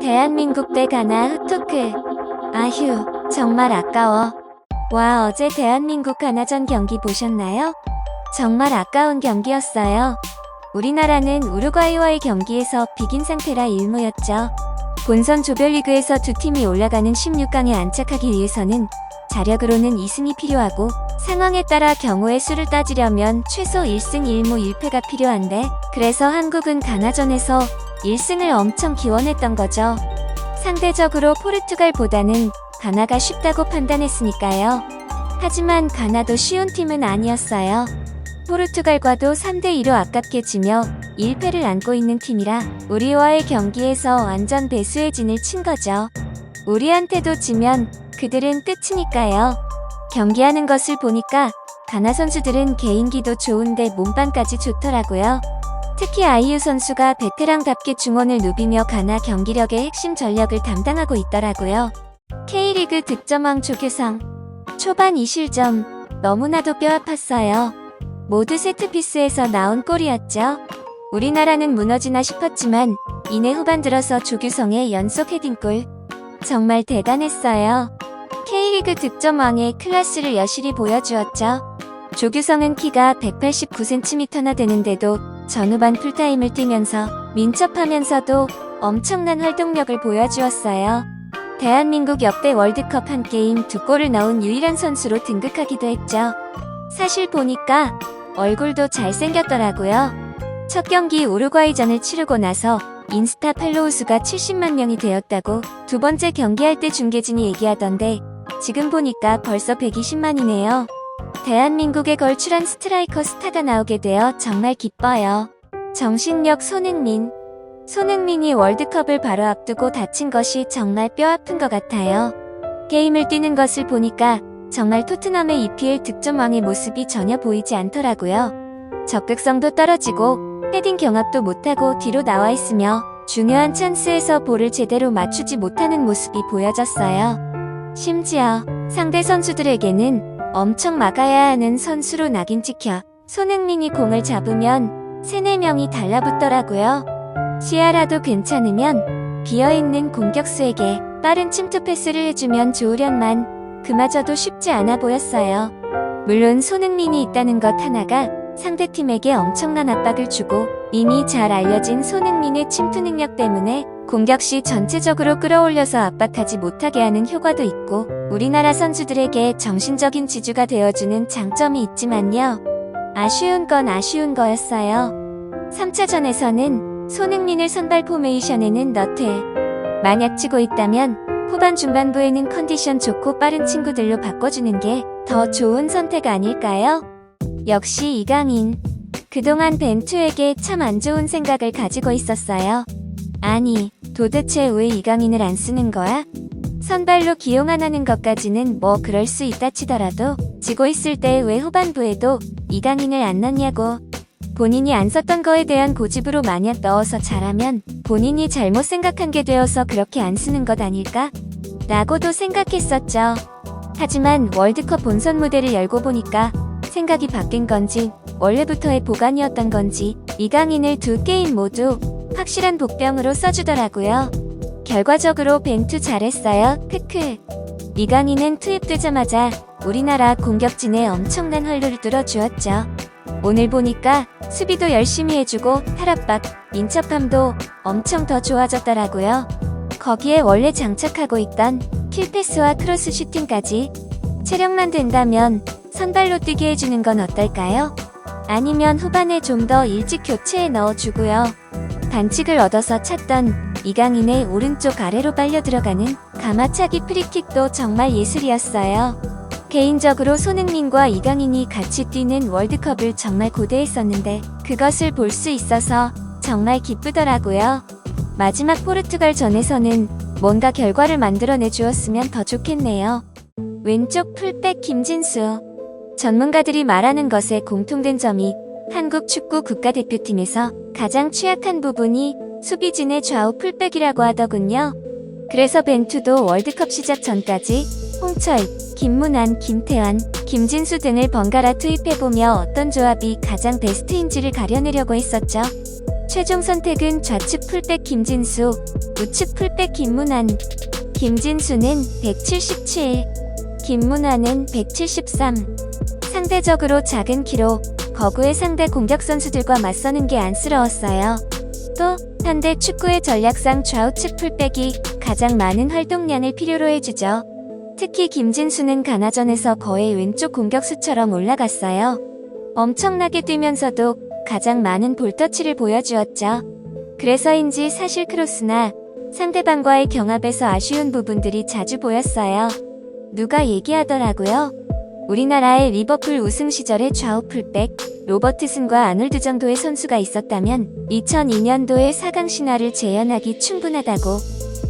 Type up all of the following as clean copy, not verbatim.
대한민국 대 가나 흑토크. 아휴, 정말 아까워. 와, 어제 대한민국 가나전 경기 보셨나요? 정말 아까운 경기였어요. 우리나라는 우루과이와의 경기에서 비긴 상태라 일무였죠. 본선 조별리그에서 두 팀이 올라가는 16강에 안착하기 위해서는 자력으로는 2승이 필요하고 상황에 따라 경우의 수를 따지려면 최소 1승 1무 1패가 필요한데, 그래서 한국은 가나전에서 1승을 엄청 기원했던 거죠. 상대적으로 포르투갈보다는 가나가 쉽다고 판단했으니까요. 하지만 가나도 쉬운 팀은 아니었어요. 포르투갈과도 3대2로 아깝게 지며 1패를 안고 있는 팀이라 우리와의 경기에서 완전 배수의 진을 친 거죠. 우리한테도 지면 그들은 끝이니까요. 경기하는 것을 보니까 가나 선수들은 개인기도 좋은데 몸빵까지 좋더라고요. 특히 아이유 선수가 베테랑답게 중원을 누비며 가나 경기력의 핵심 전력을 담당하고 있더라고요. K리그 득점왕 조규성. 초반 2실점, 너무나도 뼈아팠어요. 모두 세트피스에서 나온 골이었죠. 우리나라는 무너지나 싶었지만 이내 후반 들어서 조규성의 연속 헤딩골. 정말 대단했어요. K리그 득점왕의 클래스를 여실히 보여주었죠. 조규성은 키가 189cm나 되는데도 전후반 풀타임을 뛰면서 민첩하면서도 엄청난 활동력을 보여주었어요. 대한민국 역대 월드컵 한 게임 2골을 넣은 유일한 선수로 등극하기도 했죠. 사실 보니까 얼굴도 잘생겼더라고요. 첫 경기 우루과이전을 치르고 나서 인스타 팔로우 수가 70만 명이 되었다고 두 번째 경기할 때 중계진이 얘기하던데, 지금 보니까 벌써 120만이네요. 대한민국에 걸출한 스트라이커 스타가 나오게 되어 정말 기뻐요. 정신력 손흥민. 손흥민이 월드컵을 바로 앞두고 다친 것이 정말 뼈아픈 것 같아요. 게임을 뛰는 것을 보니까 정말 토트넘의 EPL 득점왕의 모습이 전혀 보이지 않더라고요. 적극성도 떨어지고 헤딩 경합도 못하고 뒤로 나와 있으며 중요한 찬스에서 볼을 제대로 맞추지 못하는 모습이 보여졌어요. 심지어 상대 선수들에게는 엄청 막아야 하는 선수로 낙인 찍혀 손흥민이 공을 잡으면 3-4명이 달라붙더라고요. 시야라도 괜찮으면 비어있는 공격수에게 빠른 침투 패스를 해주면 좋으련만 그마저도 쉽지 않아 보였어요. 물론 손흥민이 있다는 것 하나가 상대팀에게 엄청난 압박을 주고, 이미 잘 알려진 손흥민의 침투 능력 때문에 공격 시 전체적으로 끌어올려서 압박하지 못하게 하는 효과도 있고, 우리나라 선수들에게 정신적인 지주가 되어주는 장점이 있지만요. 아쉬운 건 아쉬운 거였어요. 3차전에서는 손흥민을 선발 포메이션에는 넣되, 만약 치고 있다면 후반 중반부에는 컨디션 좋고 빠른 친구들로 바꿔주는 게 더 좋은 선택 아닐까요? 역시 이강인. 그동안 벤투에게 참 안 좋은 생각을 가지고 있었어요. 아니, 도대체 왜 이강인을 안 쓰는 거야? 선발로 기용 안 하는 것까지는 뭐 그럴 수 있다 치더라도 지고 있을 때 왜 후반부에도 이강인을 안 넣냐고. 본인이 안 썼던 거에 대한 고집으로 만약 넣어서 잘하면 본인이 잘못 생각한 게 되어서 그렇게 안 쓰는 것 아닐까? 라고도 생각했었죠. 하지만 월드컵 본선 무대를 열고 보니까 생각이 바뀐 건지 원래부터의 보관이었던 건지 이강인을 두 게임 모두 확실한 복병으로 써주더라고요. 결과적으로 벤투 잘했어요. 크크. 이강인은 투입되자마자 우리나라 공격진에 엄청난 활로를 뚫어주었죠. 오늘 보니까 수비도 열심히 해주고 탈압박, 민첩함도 엄청 더 좋아졌더라고요. 거기에 원래 장착하고 있던 킬패스와 크로스 슈팅까지. 체력만 된다면 선발로 뛰게 해주는 건 어떨까요? 아니면 후반에 좀 더 일찍 교체해 넣어주고요. 반칙을 얻어서 찼던 이강인의 오른쪽 아래로 빨려 들어가는 가마차기 프리킥도 정말 예술이었어요. 개인적으로 손흥민과 이강인이 같이 뛰는 월드컵을 정말 고대했었는데 그것을 볼 수 있어서 정말 기쁘더라고요. 마지막 포르투갈 전에서는 뭔가 결과를 만들어내 주었으면 더 좋겠네요. 왼쪽 풀백 김진수. 전문가들이 말하는 것에 공통된 점이 한국 축구 국가대표팀에서 가장 취약한 부분이 수비진의 좌우 풀백이라고 하더군요. 그래서 벤투도 월드컵 시작 전까지 홍철, 김문환, 김태환, 김진수 등을 번갈아 투입해보며 어떤 조합이 가장 베스트인지를 가려내려고 했었죠. 최종 선택은 좌측 풀백 김진수, 우측 풀백 김문환. 김진수는 177, 김문환은 173. 상대적으로 작은 키로 거구의 상대 공격 선수들과 맞서는 게 안쓰러웠어요. 또 현대 축구의 전략상 좌우측 풀백이 가장 많은 활동량을 필요로 해주죠. 특히 김진수는 가나전에서 거의 왼쪽 공격수처럼 올라갔어요. 엄청나게 뛰면서도 가장 많은 볼터치를 보여주었죠. 그래서인지 사실 크로스나 상대방과의 경합에서 아쉬운 부분들이 자주 보였어요. 누가 얘기하더라고요. 우리나라의 리버풀 우승 시절의 좌우 풀백 로버트슨과 아놀드 정도의 선수가 있었다면 2002년도의 4강 신화를 재현하기 충분하다고.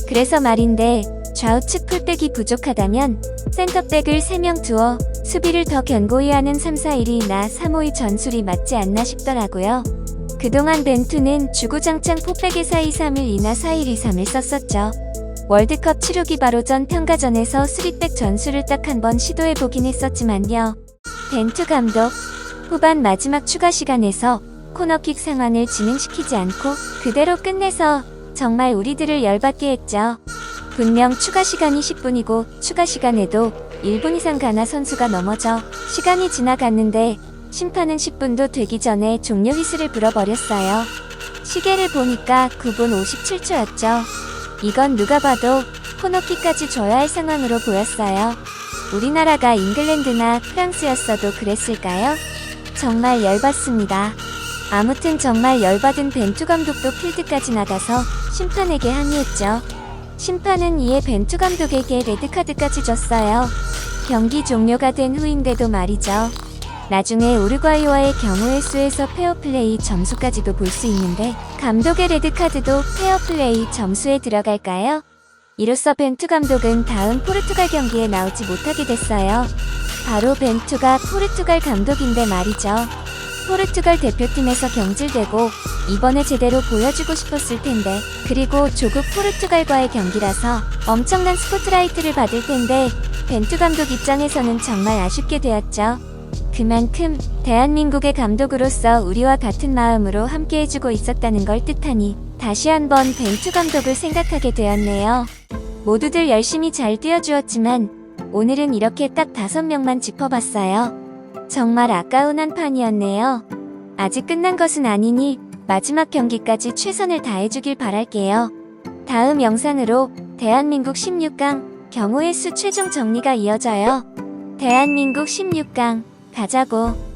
그래서 말인데 좌우측 풀백이 부족하다면 센터백을 3명 두어 수비를 더 견고히 하는 3-4-1-2나 3-5-2 전술이 맞지 않나 싶더라고요. 그동안 벤투는 주구장창 포백에 4-2-3-1-2나 4-1-2-3을 썼었죠. 월드컵 치르기 바로 전 평가전에서 3백 전술을 딱 한 번 시도해보긴 했었지만요. 벤투 감독, 후반 마지막 추가 시간에서 코너킥 상황을 진행시키지 않고 그대로 끝내서 정말 우리들을 열받게 했죠. 분명 추가 시간이 10분이고 추가 시간에도 1분 이상 가나 선수가 넘어져 시간이 지나갔는데 심판은 10분도 되기 전에 종료 휘슬을 불어버렸어요. 시계를 보니까 9분 57초였죠. 이건 누가 봐도 코너킥까지 줘야 할 상황으로 보였어요. 우리나라가 잉글랜드나 프랑스였어도 그랬을까요? 정말 열받습니다. 아무튼 정말 열받은 벤투 감독도 필드까지 나가서 심판에게 항의했죠. 심판은 이에 벤투 감독에게 레드카드까지 줬어요. 경기 종료가 된 후인데도 말이죠. 나중에 우루과이와의 경우의 수에서 페어플레이 점수까지도 볼 수 있는데 감독의 레드카드도 페어플레이 점수에 들어갈까요? 이로써 벤투 감독은 다음 포르투갈 경기에 나오지 못하게 됐어요. 바로 벤투가 포르투갈 감독인데 말이죠. 포르투갈 대표팀에서 경질되고 이번에 제대로 보여주고 싶었을 텐데, 그리고 조국 포르투갈과의 경기라서 엄청난 스포트라이트를 받을 텐데 벤투 감독 입장에서는 정말 아쉽게 되었죠. 그만큼 대한민국의 감독으로서 우리와 같은 마음으로 함께 해주고 있었다는 걸 뜻하니 다시 한번 벤투 감독을 생각하게 되었네요. 모두들 열심히 잘 뛰어주었지만 오늘은 이렇게 딱 5명만 짚어봤어요. 정말 아까운 한 판이었네요. 아직 끝난 것은 아니니 마지막 경기까지 최선을 다해주길 바랄게요. 다음 영상으로 대한민국 16강 경우의 수 최종 정리가 이어져요. 대한민국 16강 가자고.